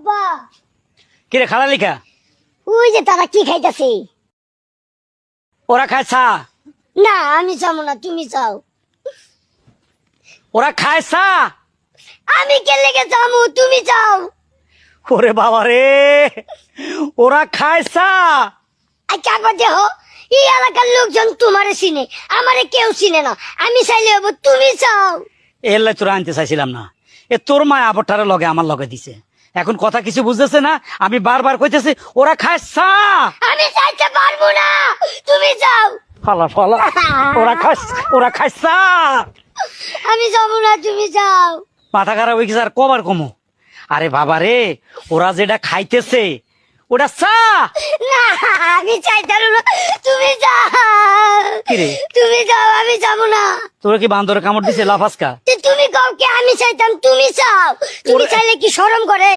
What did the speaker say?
আব্বা কিরে খালা লিখা ওই যে তারা কি খাইতেছে? ওরা খায় চা। না আমি চাবো না, তুমি চাও। ওরা খায় চা। আমি কে লেগে চাবো, তুমি চাও। ওরে বাবা রে, ওরা খায় চা। আচ্ছা আবার দেহ, এই এলাকার লোকজন তোমারে চিনে, আমারে কেউ চিনে না। আমি চাইলে হবো, তুমি চাও। এলে তোরা আনতে চাইছিলাম না। এ তোর মায় আবরটারে লগে আমার লগে দিছে, এখন কথা কিছু বুঝতেছে না। আমি বারবার কইতেছি ওরা খায় চা। আমি চাইতে পারবো না, তুমি চাও। ফালা ফালা, ওরা খায় চা। আমি যাবো না, তুমি যাও। মাথা খারাপ হয়ে গেছে আর কবার কমো। আরে বাবা রে, ওরা যেটা খাইতেছে ওটা চা। না আমি চাইতে না, তুমি যাও। কিরে তুমি যাও, আমি যাবো না। তোরা কি বান্দরে কামড় দিছে লাফাসকা? তুমি কাউকে আমি চাইতাম, তুমি চাও। তুমি চাইলে কি শরম করে?